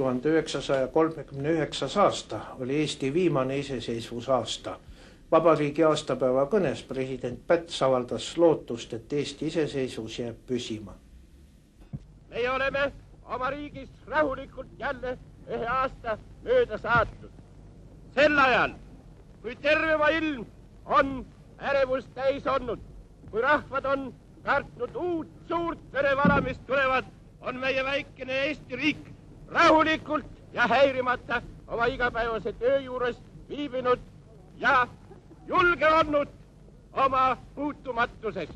1939. aasta oli Eesti viimane iseseisvusaasta. Vabariigi aastapäeva kõnes president Päts avaldas lootust, et Eesti iseseisvus jääb püsima. Meie oleme oma riigis rahulikult jälle ühe aasta mööda saatnud. Sel ajal, kui terve ilm on ärevust täis olnud, kui rahvad on kartnud uut suurt verevala, mis tulevad, on meie väikene Eesti riik rahulikult ja häirimata oma igapäevase töö juures viibinud ja julge olnud oma puutumatuses.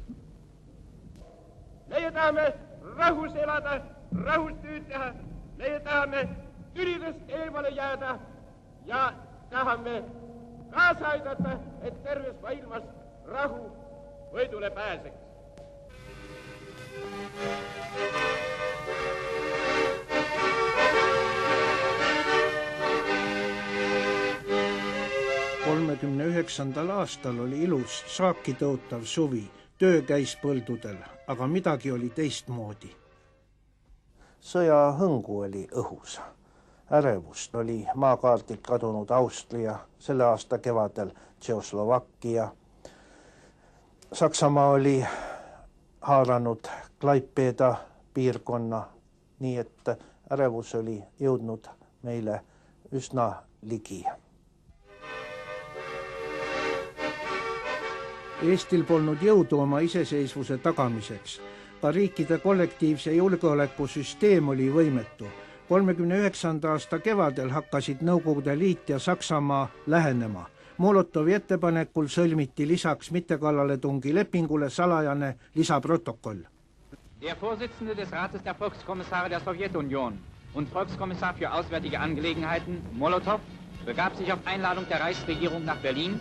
Meie tahame rahus elada, rahus tööd teha, meie tahame tülidest eemale jääda ja tahame kaasa aidata, et terves maailmas rahu võidule pääseks. aastal oli ilus saaki tõotav suvi, töö käis põldudel, aga midagi oli teistmoodi. Sõja hõngu oli õhus. Ärevust oli maakaardilt kadunud Austria, selle aasta kevadel Tšehhoslovakkia. Saksamaa oli haaranud Klaipeda piirkonna, nii et ärevus oli jõudnud meile üsna ligi. Eestil polnud jõudu oma iseseisvuse tagamiseks. Ka riikide kollektiivse julgeolekusüsteem oli võimetu. 39. aasta kevadel hakkasid Nõukogude Liit ja Saksamaa lähenema. Molotovi ettepanekul sõlmiti lisaks mittekallaletungi lepingule salajane lisaprotokoll. Der Vorsitzende des Rates der Volkskommissare der Sowjetunion und Volkskommissar für Auswärtige Angelegenheiten, Molotov, begab sich auf Einladung der Reichsregierung nach Berlin.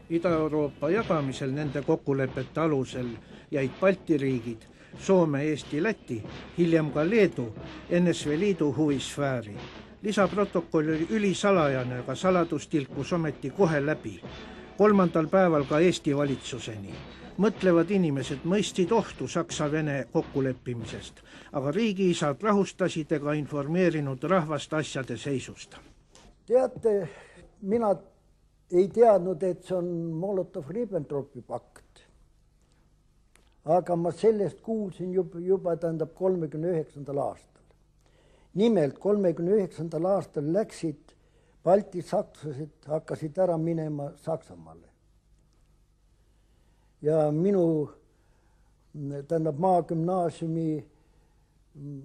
Ida-Euroopa jagamisel nende kokkulepete alusel jäid Balti riigid, Soome, Eesti, Läti, hiljem ka Leedu, NSV Liidu huvisfääri. Lisaprotokoll oli ülisalajane, aga saladus tilkus ometi kohe läbi. 3. päeval ka Eesti valitsuseni. Mõtlevad inimesed mõistsid ohtu Saksa-Vene kokkuleppimisest, aga riigiisad rahustasid ega informeerinud rahvast asjade seisust. Teate, mina ei teadnud, et see on Molotov-Ribbentropi pakt. Aga ma sellest kuulsin juba 39. aastal. Nimelt 39. aastal läksid Balti sakslased, hakkasid ära minema Saksamaale. Ja minu maagümnaasiumi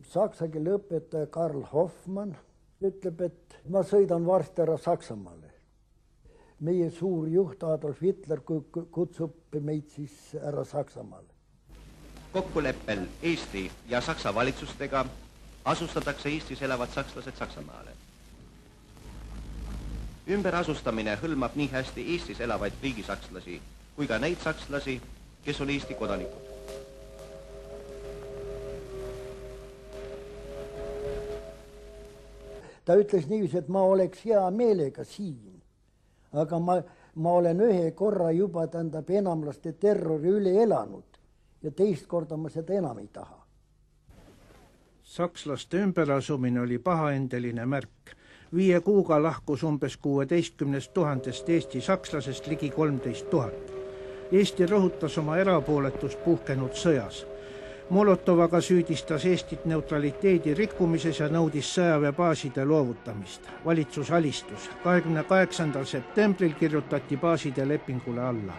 saksa keele õpetaja Karl Hoffmann ütleb, et ma sõidan varsti ära Saksamaale. Meie suur juht Adolf Hitler kutsub meid siis ära Saksamaale. Kokkuleppel Eesti ja Saksa valitsustega asustatakse Eestis elavad sakslased Saksamaale. Ümberasustamine hõlmab nii hästi Eestis elavaid riigisakslasi kui ka neid sakslasi, kes on Eesti kodanikud. Ta ütles niiviisi, et ma oleks hea meelega siin, aga ma olen ühe korra juba enamlaste terrori üle elanud ja teist korda ma seda enam ei taha. Sakslaste ümberasumine oli pahaendeline märk. 5 kuuga lahkus umbes 16 000 Eesti sakslasest ligi 13 000. Eesti rõhutas oma erapooletust puhkenud sõjas. Molotov aga süüdistas Eestit neutraliteedi rikkumises ja nõudis sõjaväebaaside loovutamist. Valitsus alistus. 28. septembril kirjutati baaside lepingule alla.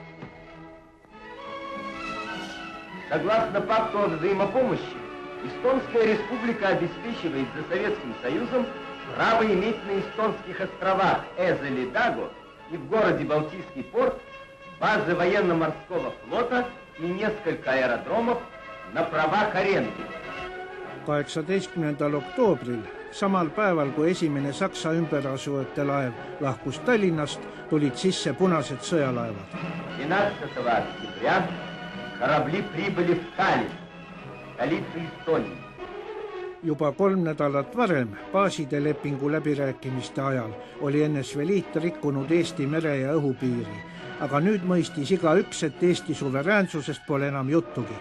Согласно пакту о взаимопомощи, Эстонская республика обеспечивает за Советским Союзом право иметь на эстонских островах Эзель-Даго и в городе Балтийский порт базы военно-морского флота и несколько аэродромов на правах аренды. 18. oktoobril, samal päeval, kui esimene Saksa ümberasujate laev lahkus Tallinnast, tulid sisse punased sõjalaevad. 12. октября корабли прибыли в Таллин, столицу Эстонии. Juba 3 nädalat varem, baaside lepingu läbirääkimiste ajal, oli NSV Liit rikkunud Eesti mere- ja õhupiiri, aga nüüd mõistis igaüks, et Eesti suveräänsusest pole enam juttugi.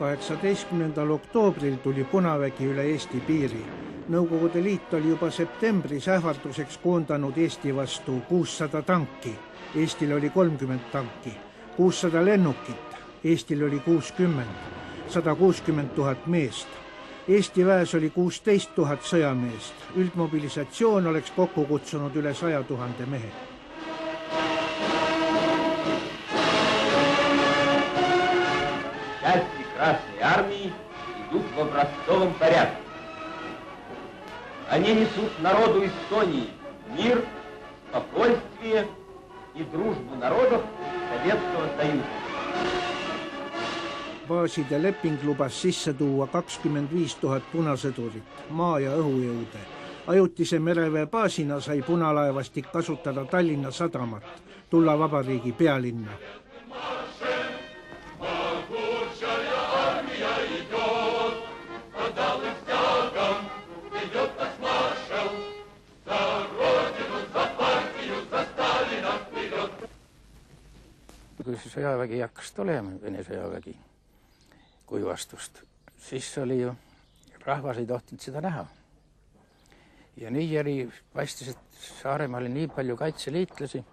18. oktoobril tuli punavägi üle Eesti piiri. Nõukogude Liit oli juba septembris ähvarduseks koondanud Eesti vastu 600 tanki. Eestil oli 30 tanki, 600 lennukit, Eestil oli 60, 160 000 meest. Eesti väes oli 16 000 sõjameest. Üldmobilisatsioon oleks kokku kutsunud üle 100 000 mehe. Части Красной Армии идут в образцовом порядке. Они несут народу Эстонии мир, спокойствие и дружбу народов Советского Союза. Baaside leping lubas sisse tuua 25 000 punasõdurit, maa- ja õhujõude. Ajutise mereväe baasina sai punalaevastik kasutada Tallinna sadamat, tulla vabariigi pealinna. Kui see sõjavägi hakkas tulema, Vene sõjavägi kuivastust, siis oli ju, rahvas ei tohtinud seda näha. Ja nii oli, paistis, et Saaremaal oli nii palju kaitseliitlasi,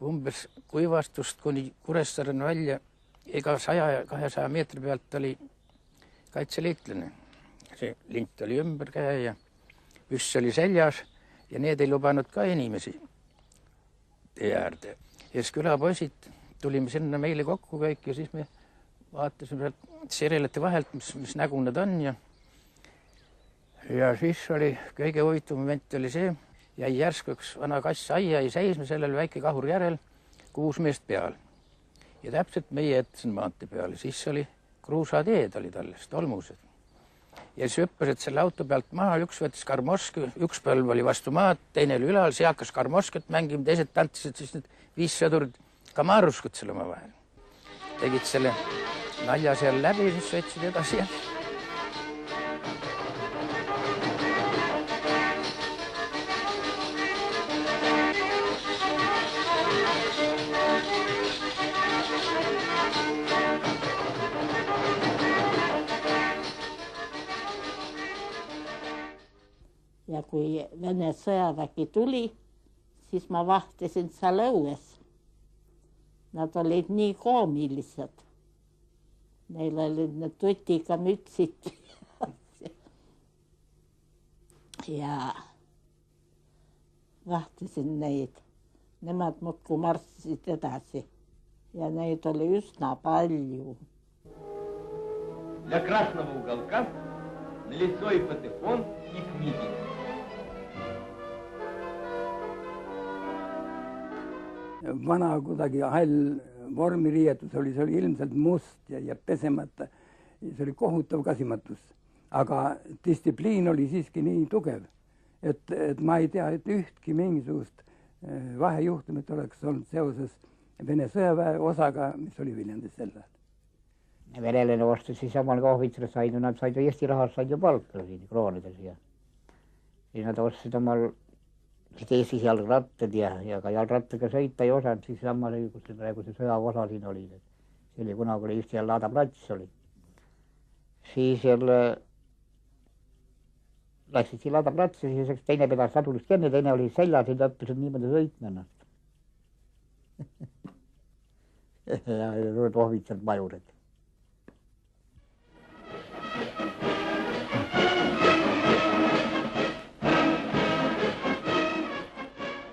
umbes kuivastust kuni Kuressaareni välja, ega 100-200 meetri pealt oli kaitseliitlane. See lint oli ümber käe ja püss oli seljas ja need ei lubanud ka inimesi tee äärde. Ja siis külapoisid tulime sinna meile kokku kõik ja siis me vaatasime sealt serelate vahelt, mis nägu nad on ja siis oli kõige huvitav moment oli see, jäi järsku üks vana kass aia jäi seisma sellel väike kahur järel, 6 meest peal. Ja täpselt meie ette siin maantee peale, siis oli kruusateed olid alles, tolmused. Ja siis hüppasid selle auto pealt maha, üks võttis karmoski, üks põlv oli vastu maad, teine oli ülal, see hakkas karmoskit mängima, teised tantisid siis need 5 sõdurid kamaruskut selle oma vahel. Tegid selle nalja seal läbi, siis sõitsid edasi ja ja kui Vene sõjavägi tuli, siis ma vahtisin seal õues. Nad olid nii koomilised. Neil olid need tutiga mütsid. Ja vahtisin neid. Nemad muudkui marssisid edasi. Ja neid oli üsna palju. Для красного уголка налицо и патефон, и книги. Vana kuidagi hall vormiriietus oli, see oli ilmselt must ja pesemata. See oli kohutav kasimatus. Aga distsipliin oli siiski nii tugev, et ma ei tea, et ühtki mingisugust vahejuhtumit oleks olnud seoses Vene sõjaväe osaga, mis oli Viljandis sel ajal. Venelane ostas siis omal ka ohvitsere said, nad said ju Eesti rahast said ju palka siin kroonides ja siis nad ostsid omal Eestis jalgrattad ja ka jalgrattaga sõita ei osanud, siis samal kus see praegu see sõjaosa siin oli. See oli kunagi oli Eesti Laada plats oli. Siis jälle läksid siin Laada plats ja siis teine pedas sadulist kenne, teine oli seljas ja õppisid niimoodi sõitma ennast. Ja need ohvitserid majurid.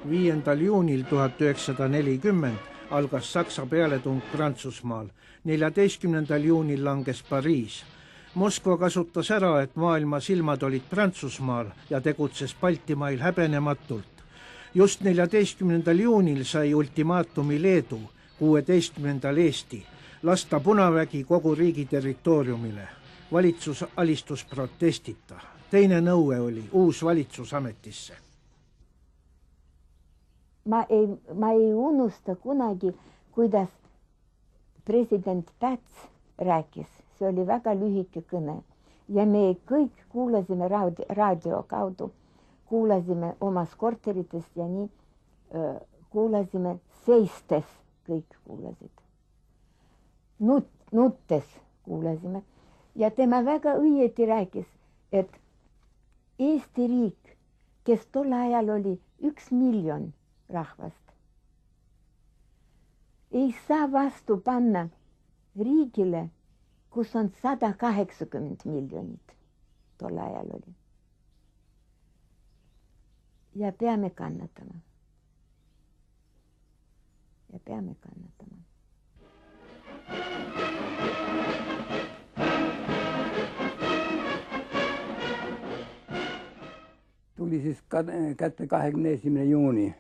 5. juunil 1940 algas Saksa pealetung Prantsusmaal. 14. juunil langes Pariis. Moskva kasutas ära, et maailma silmad olid Prantsusmaal ja tegutses Baltimail häbenematult. Just 14. juunil sai ultimaatumi Leedu, 16. Eesti, lasta punavägi kogu riigi territooriumile. Valitsus alistus protestita. Teine nõue oli uus valitsus ametisse. Ma ei unusta kunagi, kuidas president Päts rääkis. See oli väga lühike kõne. Ja me kõik kuulasime raadio kaudu, kuulasime omas korteritest ja nii kuulasime seistes, kõik kuulasid. Nuttes kuulasime. ja tema väga õieti rääkis, et Eesti riik, kes tol ajal oli 1 miljon rahvast, ei saa vastu panna riigile, kus on 180 miljonit tol ajal oli. Ja peame kannatama. Ja peame kannatama. Tuli siis kätte 21. juuni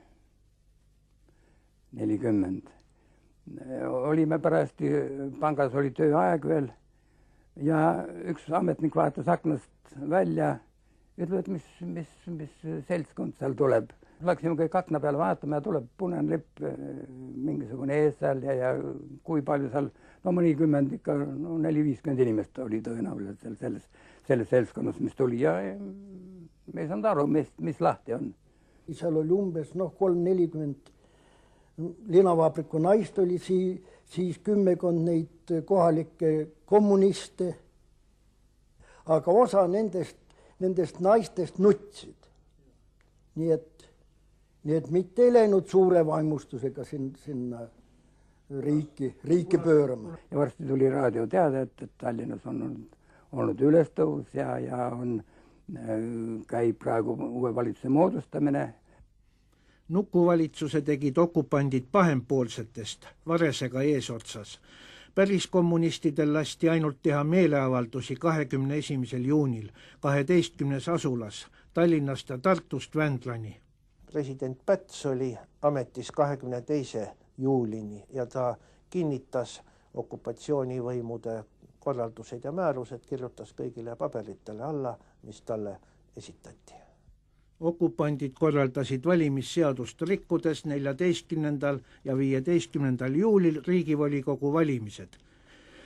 40. Olime parajasti, pangas oli tööaeg veel ja üks ametnik vaatas aknast välja, ütleb, et mis seltskond seal tuleb. Läksime kõik akna peale vaatama ja tuleb punane lipp, mingisugune ees seal ja kui palju seal, no mõnikümmend ikka, no 4-50 inimest oli tõenäoliselt selles seltskonnas, mis tuli ja me ei saanud aru, mis lahti on. Seal oli umbes 3-40 linavabriku naist oli, siis 10 neid kohalikke kommuniste, aga osa nendest naistest nutsid. Nii et mitte ei läinud suure vaimustusega sinna riiki pöörama. Ja varsti tuli raadioteade, et Tallinnas on olnud ülestõus ja käib praegu uue valitsuse moodustamine. Nukuvalitsuse tegid okupandid pahempoolsetest, Varesega eesotsas. Päris kommunistidel lasti ainult teha meeleavaldusi 21. juunil 12 asulas Tallinnast ja Tartust Vändlani. President Päts oli ametis 22. juulini ja ta kinnitas okupatsioonivõimude korraldused ja määrused, kirjutas kõigile paberitele alla, mis talle esitati. Okupandid korraldasid valimisseadust rikkudes 14. ja 15. juulil riigivolikogu valimised.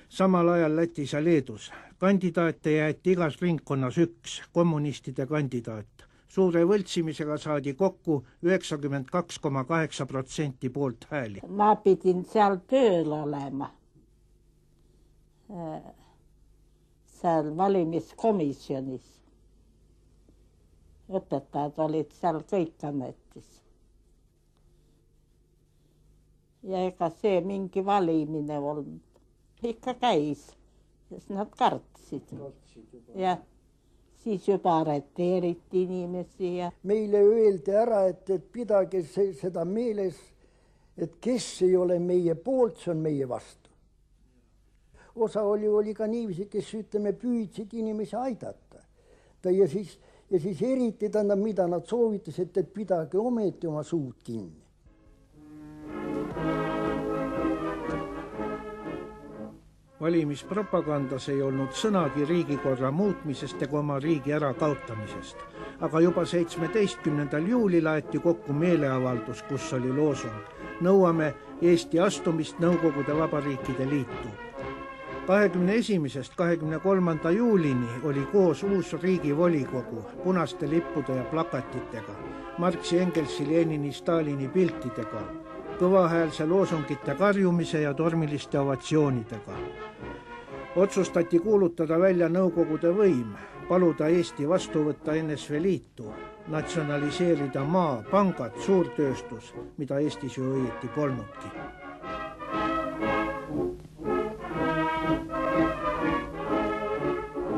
Samal ajal Lätis ja Leedus. Kandidaate jäeti igas ringkonnas 1, kommunistide kandidaat. Suure võltsimisega saadi kokku 92,8% poolt hääli. Ma pidin seal tööl olema. Seal valimiskomisjonis. Õpetajad olid seal kõik ametis. Ja ega see mingi valimine olnud. Ikka käis, sest nad kartsid. Ja siis juba arreteeriti inimesi. Meile öeldi ära, et pidage seda meeles, et kes ei ole meie poolt, see on meie vastu. Osa oli ka niiviisi, kes püüdsid inimesi aidata. Ja siis eriti mida nad soovitasid, et pidage ometi oma suud kinni. Valimispropagandas ei olnud sõnagi riigikorra muutmisest ega oma riigi ärakaotamisest. Aga juba 17. juulil aeti kokku meeleavaldus, kus oli loosung: nõuame Eesti astumist Nõukogude Vabariikide Liitu. 21. 23. juulini oli koos uus riigivolikogu punaste lippude ja plakatitega, Marxi, Engelsi, Lenini, Stalini piltidega, kõvahäälse loosungite karjumise ja tormiliste ovatsioonidega. Otsustati kuulutada välja Nõukogude võim, paluda Eesti vastu võtta NSV Liitu, natsionaliseerida maa, pangad, suurtööstus, mida Eestis ju õieti polnudki.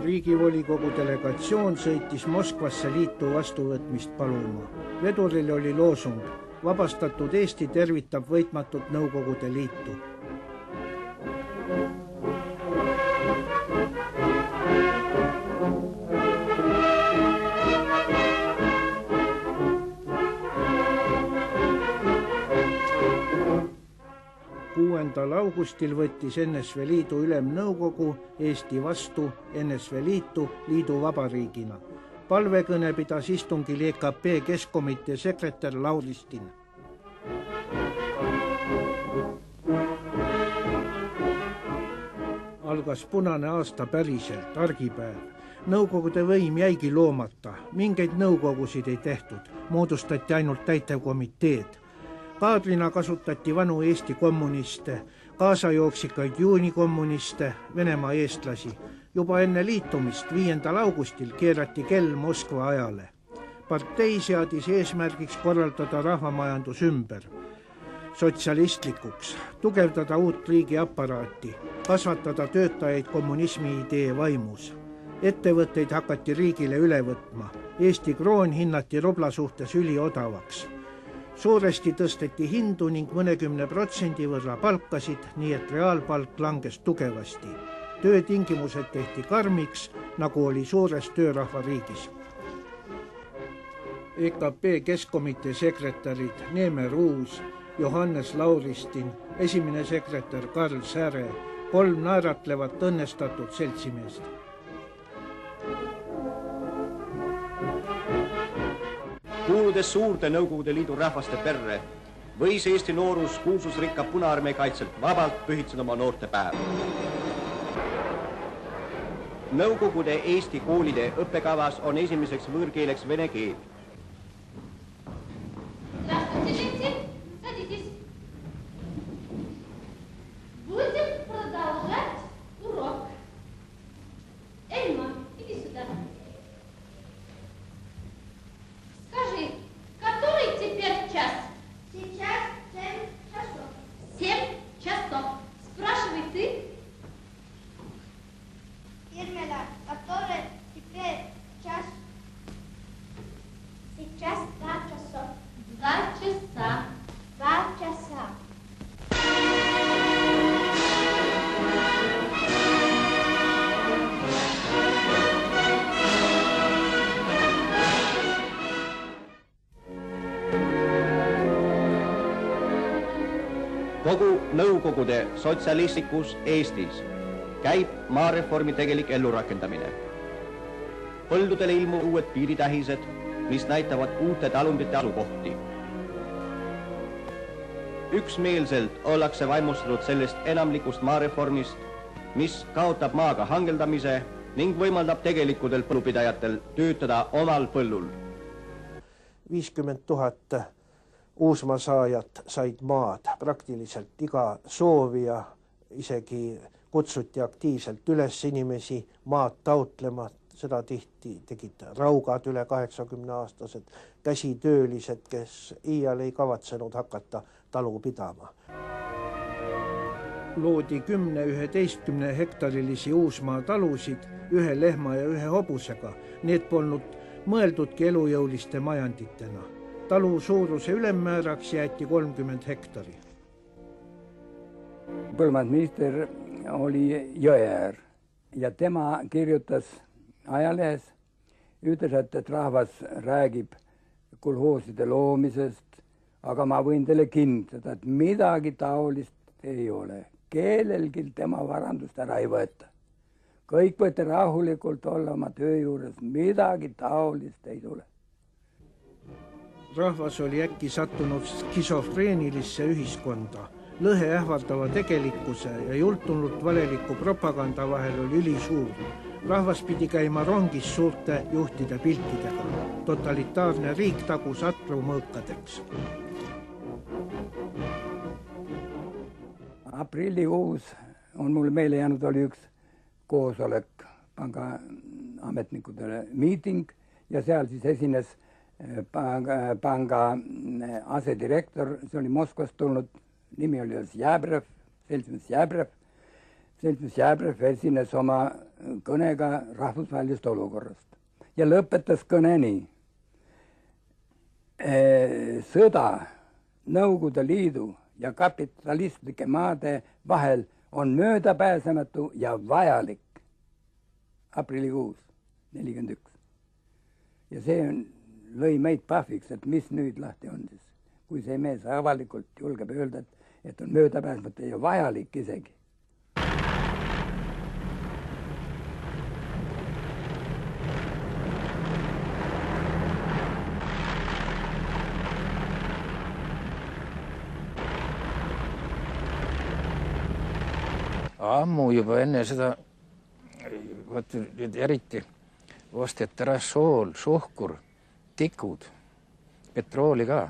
Riigivolikogu delegatsioon sõitis Moskvasse liitu vastuvõtmist paluma. Veduril oli loosung: vabastatud Eesti tervitab võitmatut Nõukogude Liitu. Augustil võttis NSV Liidu ülemnõukogu Eesti vastu NSV Liitu liiduvabariigina. Palvekõne pidas istungil EKP Keskkomitee sekretär Lauristin. Algas punane aasta päriselt, argipäev. Nõukogude võim jäigi loomata, mingeid nõukogusid ei tehtud, moodustati ainult täitevkomiteed. Kaadrina kasutati vanu Eesti kommuniste, kaasajooksikaid juunikommuniste, Venemaa eestlasi. Juba enne liitumist 5. augustil keerati kell Moskva ajale. Partei seadis eesmärgiks korraldada rahvamajandus ümber sotsialistlikuks, tugevdada uut riigiaparaati, kasvatada töötajaid kommunismi idee vaimus. Ettevõtteid hakati riigile üle võtma. Eesti kroon hinnati rubla suhtes üliodavaks. Suuresti tõsteti hindu ning mõnekümne protsendi võrra palkasid, nii et reaalpalk langes tugevasti. Töötingimused tehti karmiks, nagu oli suures töörahvariigis. EKP Keskkomitee sekretärid Neemer Uus, Johannes Lauristin, esimene sekretär Karl Säre, 3 naeratlevat õnnestatud seltsimeest. Kuuludes suurde Nõukogude Liidu rahvaste perre, võis Eesti noorus kuulsusrikka Punaarmee kaitselt vabalt pühitseda oma noortepäeva. Nõukogude Eesti koolide õppekavas on esimeseks võõrkeeleks vene keel. Kogu Nõukogude sotsialistlikus Eestis käib maareformi tegelik ellurakendamine. Põldudele ilmuvad uued piiritähised, mis näitavad uute talundite asukohti. Üksmeelselt ollakse vaimustatud sellest enamlikust maareformist, mis kaotab maaga hangeldamise ning võimaldab tegelikutel põllupidajatel töötada omal põllul. 50 000 Uusmaa saajat said maad, praktiliselt iga soovija, isegi kutsuti aktiivselt üles inimesi maad taotlema, seda tihti tegid raugad üle 80-aastased, käsitöölised, kes iial ei kavatsenud hakata talu pidama. Loodi 10-11 hektarilisi Uusmaa talusid 1 lehma ja 1 hobusega. Need polnud mõeldudki elujõuliste majanditena. Talu suuruse ülemmääraks jäeti 30 hektari. Põllumajandusminister oli Jõeäär ja tema kirjutas ajalehes, ütles, et rahvas räägib kolhooside loomisest, aga ma võin teile kinnitada, et midagi taolist ei ole. Kellelgi tema varandust ära ei võeta. Kõik võite rahulikult olla oma töö juures, midagi taolist ei tule. Rahvas oli äkki sattunud skisofreenilisse ühiskonda. Lõhe ähvardava tegelikkuse ja jultunult valeliku propaganda vahel oli ülisuur. Rahvas pidi käima rongis suurte juhtide piltidega. Totalitaarne riik tagus atru mõõkadeks. Aprillikuus on mulle meile jäänud, oli üks koosolek panga ametnikudele miiting ja seal siis esines panga asedirektor, see oli Moskvast tulnud, nimi oli Zjabrev, seltsimees Zjabrev. Seltsimees Zjabrev esines oma kõnega rahvusvahelisest olukorrast ja lõpetas kõne nii. Sõda Nõukogude Liidu ja kapitalistlike maade vahel on möödapääsematu ja vajalik. Aprillikuus 41. Ja see lõi meid pahviks, et mis nüüd lahti on siis, kui see mees avalikult julgeb öelda, et on möödapääsmatu ja vajalik isegi. Ammu juba enne seda, eriti osteti ära sool, suhkur, tikud, petrooli ka.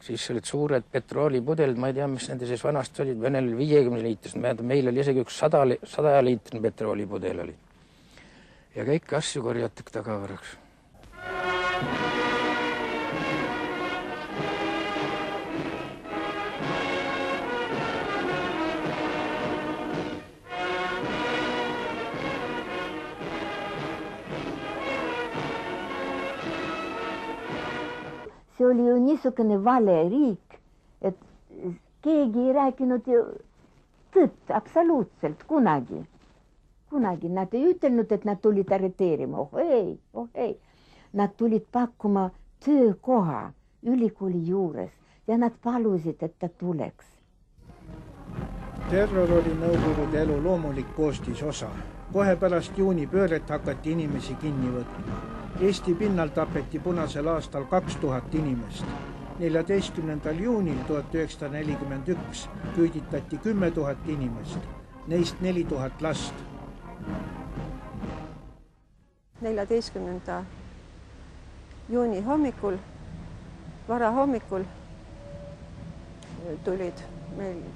siis olid suured petroolipudelid, ma ei tea, mis nende sees vanasti olid, Venel 50 liitris, meil oli isegi üks 100 liitri petroolipudel oli. Ja kõiki asju korjati tagavaraks. See oli ju niisugune vale riik, et keegi ei rääkinud ju tõtt absoluutselt kunagi. Kunagi nad ei ütelnud, et nad tulid arreteerima. Oh ei. Nad tulid pakkuma töökoha ülikooli juures ja nad palusid, et ta tuleks. Terror oli nõukogude elu loomulik koostisosa. Kohe pärast juunipööret hakati inimesi kinni võtma. Eesti pinnal tapeti punasel aastal 2000 inimest. 14. juunil 1941 küüditati 10 000 inimest, neist 4000 last. 14. juuni hommikul, varahommikul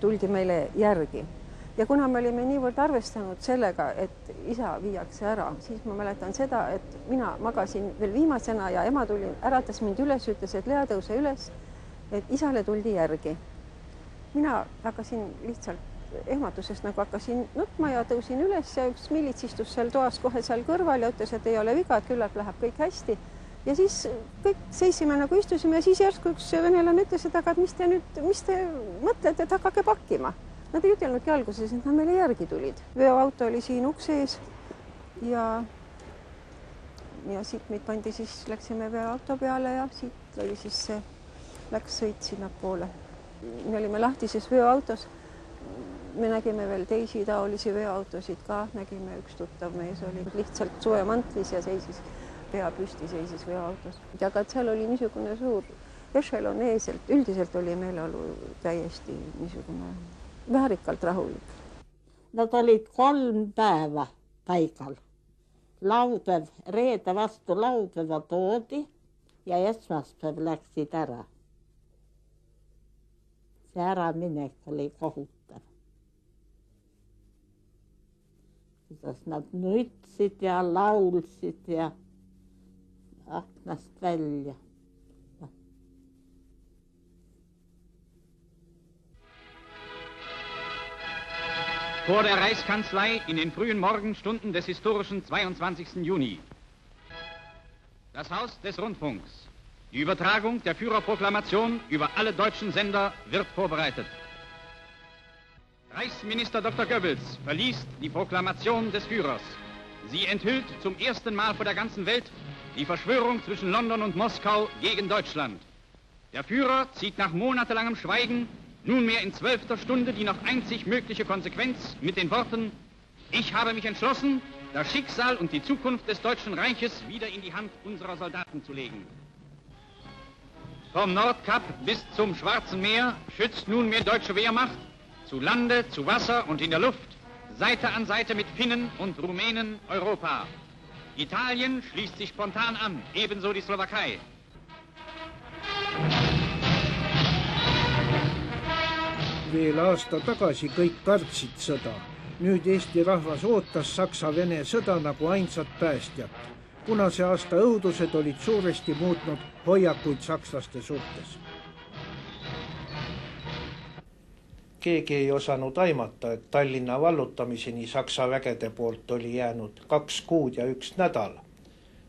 tuldi meile järgi. Ja kuna me olime niivõrd arvestanud sellega, et isa viiakse ära, siis ma mäletan seda, et mina magasin veel viimasena ja ema äratas mind üles, ütles, et Lea, tõuse üles, et isale tuldi järgi. Mina hakkasin lihtsalt ehmatusest nagu hakkasin nutma ja tõusin üles ja üks milits istus seal toas kohe seal kõrval ja ütles, et ei ole viga, et küllap läheb kõik hästi. Ja siis kõik seisime nagu istusime ja siis järsku üks venelane ütles, et aga mis te mõtlete, et hakake pakkima. Nad ei ütelnudki alguses, et nad meile järgi tulid. Veoauto oli siin ukse ees ja siit meid pandi siis, läksime veoauto peale ja siit oli siis see, läks sõit sinna poole. Me olime lahtises veoautos. Me nägime veel teisi taolisi veoautosid ka, nägime üks tuttav mees oli lihtsalt suvemantlis ja seisis, pea püsti seisis veoautos. Ja ka seal oli niisugune suur ešelon eeselt, üldiselt oli meeleolu täiesti niisugune väärikalt rahulik. Nad olid 3 päeva paigal. Laupäev, reede vastu laupäeva toodi ja esmaspäev läksid ära. See äraminek oli kohutav. Kuidas nad nutsid ja laulsid ja aknast välja. Vor der Reichskanzlei in den frühen Morgenstunden des historischen 22. Juni. Das Haus des Rundfunks. Die Übertragung der Führerproklamation über alle deutschen Sender wird vorbereitet. Reichsminister Dr. Goebbels verliest die Proklamation des Führers. Sie enthüllt zum ersten Mal vor der ganzen Welt die Verschwörung zwischen London und Moskau gegen Deutschland. Der Führer zieht nach monatelangem Schweigen nunmehr in 12. Stunde die noch einzig mögliche Konsequenz mit den Worten: Ich habe mich entschlossen, das Schicksal und die Zukunft des Deutschen Reiches wieder in die Hand unserer Soldaten zu legen. Vom Nordkap bis zum Schwarzen Meer schützt nunmehr deutsche Wehrmacht zu Lande, zu Wasser und in der Luft, Seite an Seite mit Finnen und Rumänen Europa. Italien schließt sich spontan an, ebenso die Slowakei. Veel aasta tagasi kõik kardsid sõda. Nüüd Eesti rahvas ootas Saksa-Vene sõda nagu ainsat päästjat. Punase aasta õudused olid suuresti muutnud hoiakuid sakslaste suhtes. Keegi ei osanud aimata, et Tallinna vallutamiseni Saksa vägede poolt oli jäänud 2 kuud ja 1 nädal.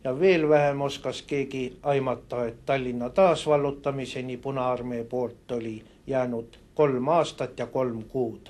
Ja veel vähem oskas keegi aimata, et Tallinna taasvallutamiseni Punaarmee poolt oli jäänud 3 aastat ja 3 kuud.